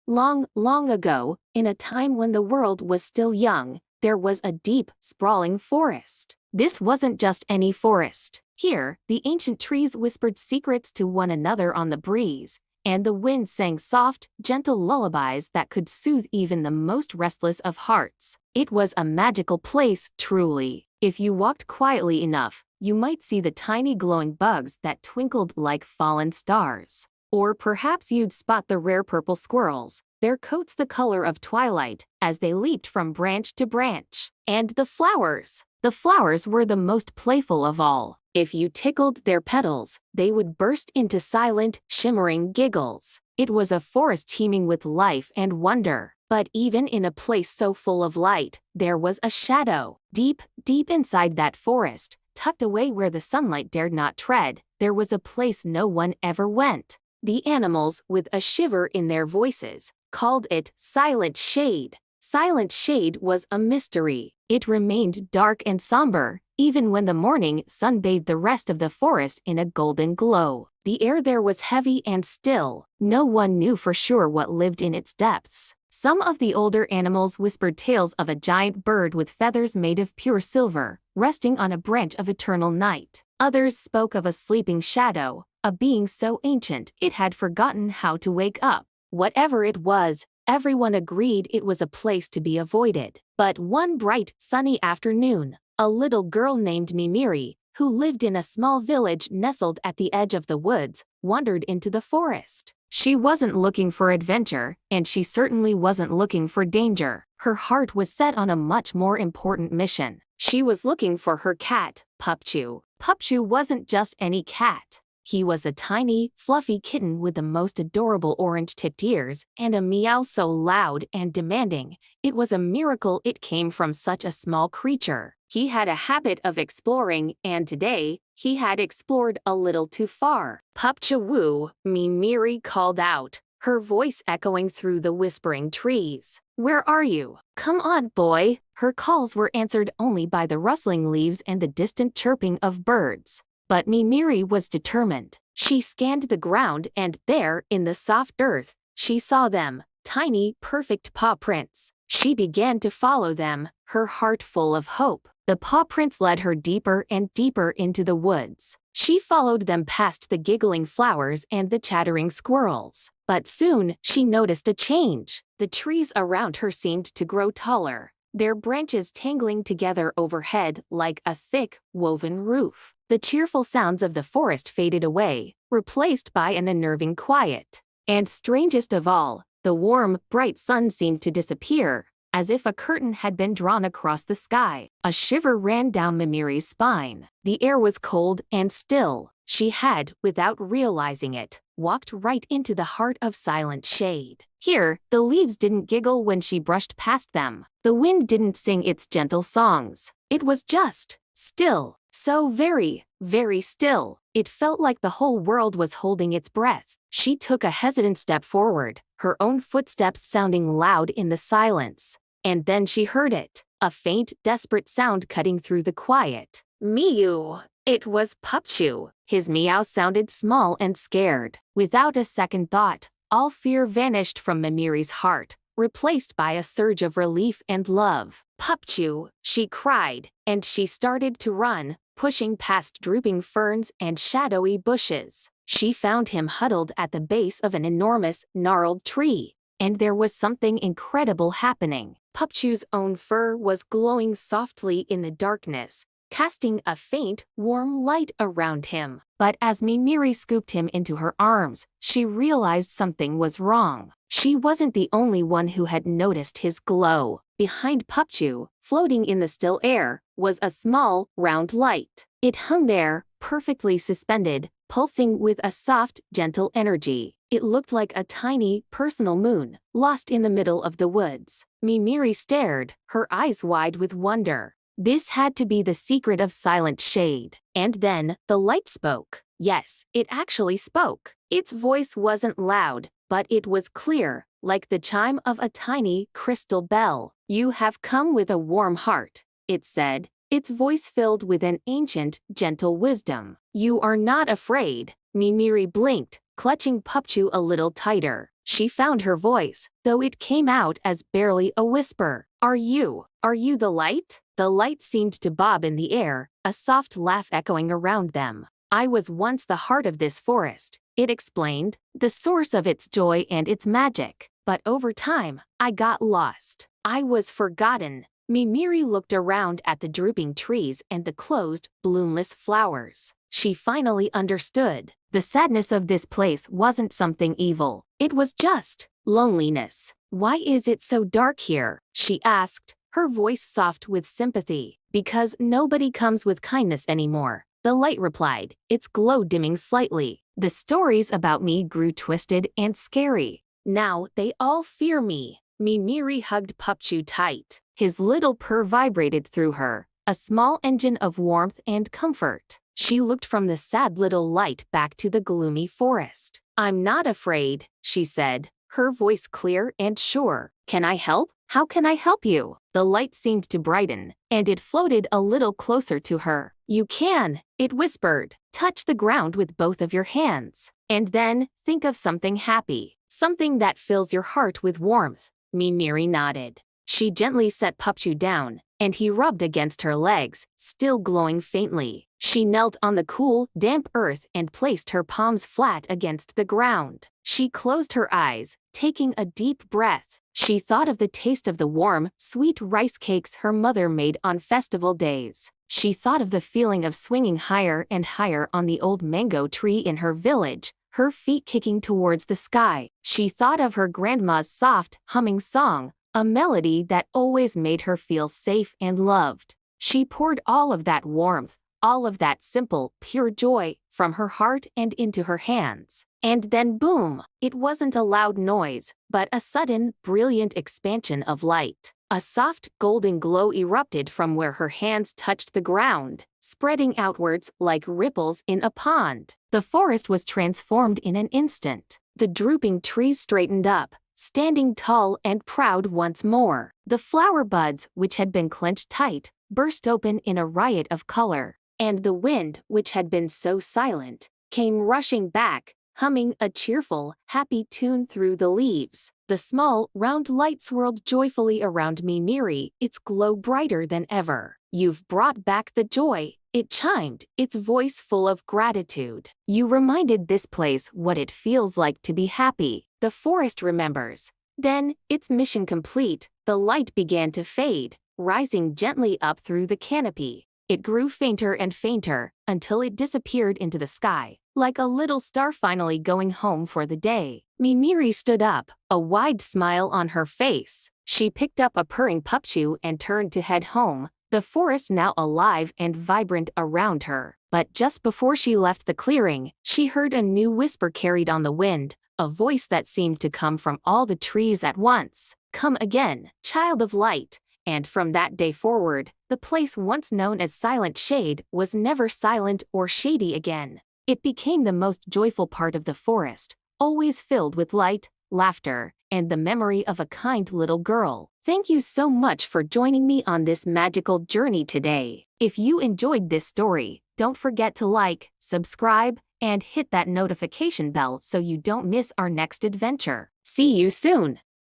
Long, long ago, in a time when the world was still young, there was a deep, sprawling forest. This wasn't just any forest. Here, the ancient trees whispered secrets to one another on the breeze, and the wind sang soft, gentle lullabies that could soothe even the most restless of hearts. It was a magical place, truly. If you walked quietly enough, you might see the tiny glowing bugs that twinkled like fallen stars. Or perhaps you'd spot the rare purple squirrels, their coats the color of twilight, as they leaped from branch to branch. And the flowers. The flowers were the most playful of all. If you tickled their petals, they would burst into silent, shimmering giggles. It was a forest teeming with life and wonder. But even in a place so full of light, there was a shadow. Deep, deep inside that forest, tucked away where the sunlight dared not tread, there was a place no one ever went. The animals, with a shiver in their voices, called it Silent Shade. Silent Shade was a mystery. It remained dark and somber, even when the morning sun bathed the rest of the forest in a golden glow. The air there was heavy and still. No one knew for sure what lived in its depths. Some of the older animals whispered tales of a giant bird with feathers made of pure silver, resting on a branch of eternal night. Others spoke of a sleeping shadow, a being so ancient it had forgotten how to wake up. Whatever it was, everyone agreed it was a place to be avoided. But one bright, sunny afternoon, a little girl named Mimiri, who lived in a small village nestled at the edge of the woods, wandered into the forest. She wasn't looking for adventure, and she certainly wasn't looking for danger. Her heart was set on a much more important mission. She was looking for her cat, Pupchu. Pupchu wasn't just any cat. He was a tiny, fluffy kitten with the most adorable orange-tipped ears and a meow so loud and demanding, it was a miracle it came from such a small creature. He had a habit of exploring, and today, he had explored a little too far. Pupchu, Mimiri called out, her voice echoing through the whispering trees. Where are you? Come on, boy. Her calls were answered only by the rustling leaves and the distant chirping of birds. But Mimiri was determined. She scanned the ground and there, in the soft earth, she saw them, tiny, perfect paw prints. She began to follow them, her heart full of hope. The paw prints led her deeper and deeper into the woods. She followed them past the giggling flowers and the chattering squirrels. But soon, she noticed a change. The trees around her seemed to grow taller, their branches tangling together overhead like a thick, woven roof. The cheerful sounds of the forest faded away, replaced by an unnerving quiet. And strangest of all, the warm, bright sun seemed to disappear, as if a curtain had been drawn across the sky. A shiver ran down Mimiri's spine. The air was cold and still. She had, without realizing it, walked right into the heart of Silent Shade. Here, the leaves didn't giggle when she brushed past them. The wind didn't sing its gentle songs. It was just still. So very, very still. It felt like the whole world was holding its breath. She took a hesitant step forward, her own footsteps sounding loud in the silence. And then she heard it, a faint, desperate sound cutting through the quiet. Mew! It was Pupchu. His meow sounded small and scared. Without a second thought, all fear vanished from Mimiri's heart, replaced by a surge of relief and love. Pupchu, she cried, and she started to run, pushing past drooping ferns and shadowy bushes. She found him huddled at the base of an enormous, gnarled tree, and there was something incredible happening. Pupchu's own fur was glowing softly in the darkness, casting a faint, warm light around him. But as Mimiri scooped him into her arms, she realized something was wrong. She wasn't the only one who had noticed his glow. Behind Pupchu, floating in the still air, was a small, round light. It hung there, perfectly suspended, pulsing with a soft, gentle energy. It looked like a tiny, personal moon, lost in the middle of the woods. Mimiri stared, her eyes wide with wonder. This had to be the secret of Silent Shade. And then, the light spoke. Yes, it actually spoke. Its voice wasn't loud, but it was clear, like the chime of a tiny, crystal bell. You have come with a warm heart, it said, its voice filled with an ancient, gentle wisdom. You are not afraid. Mimiri blinked, clutching Pupchu a little tighter. She found her voice, though it came out as barely a whisper. Are you the light? The light seemed to bob in the air, a soft laugh echoing around them. I was once the heart of this forest, it explained, the source of its joy and its magic. But over time, I got lost. I was forgotten. Mimiri looked around at the drooping trees and the closed, bloomless flowers. She finally understood. The sadness of this place wasn't something evil. It was just loneliness. Why is it so dark here? She asked, her voice soft with sympathy. Because nobody comes with kindness anymore, the light replied, its glow dimming slightly. The stories about me grew twisted and scary. Now they all fear me. Mimiri hugged Pupchu tight. His little purr vibrated through her, a small engine of warmth and comfort. She looked from the sad little light back to the gloomy forest. I'm not afraid, she said, her voice clear and sure. Can I help? How can I help you? The light seemed to brighten, and it floated a little closer to her. You can, it whispered. Touch the ground with both of your hands. And then, think of something happy. Something that fills your heart with warmth. Mimiri nodded. She gently set Pupchu down, and he rubbed against her legs, still glowing faintly. She knelt on the cool, damp earth and placed her palms flat against the ground. She closed her eyes, taking a deep breath. She thought of the taste of the warm, sweet rice cakes her mother made on festival days. She thought of the feeling of swinging higher and higher on the old mango tree in her village, her feet kicking towards the sky. She thought of her grandma's soft, humming song, a melody that always made her feel safe and loved. She poured all of that warmth, all of that simple, pure joy, from her heart and into her hands. And then boom! It wasn't a loud noise, but a sudden, brilliant expansion of light. A soft, golden glow erupted from where her hands touched the ground, spreading outwards like ripples in a pond. The forest was transformed in an instant. The drooping trees straightened up, standing tall and proud once more. The flower buds, which had been clenched tight, burst open in a riot of color. And the wind, which had been so silent, came rushing back, humming a cheerful, happy tune through the leaves. The small, round light swirled joyfully around Mimiri, its glow brighter than ever. You've brought back the joy, it chimed, its voice full of gratitude. You reminded this place what it feels like to be happy. The forest remembers. Then, its mission complete, the light began to fade, rising gently up through the canopy. It grew fainter and fainter, until it disappeared into the sky, like a little star finally going home for the day. Mimiri stood up, a wide smile on her face. She picked up a purring Pupchu and turned to head home, the forest now alive and vibrant around her. But just before she left the clearing, she heard a new whisper carried on the wind, a voice that seemed to come from all the trees at once. Come again, child of light. And from that day forward, the place once known as Silent Shade was never silent or shady again. It became the most joyful part of the forest, always filled with light, laughter, and the memory of a kind little girl. Thank you so much for joining me on this magical journey today. If you enjoyed this story, don't forget to like, subscribe, and hit that notification bell so you don't miss our next adventure. See you soon!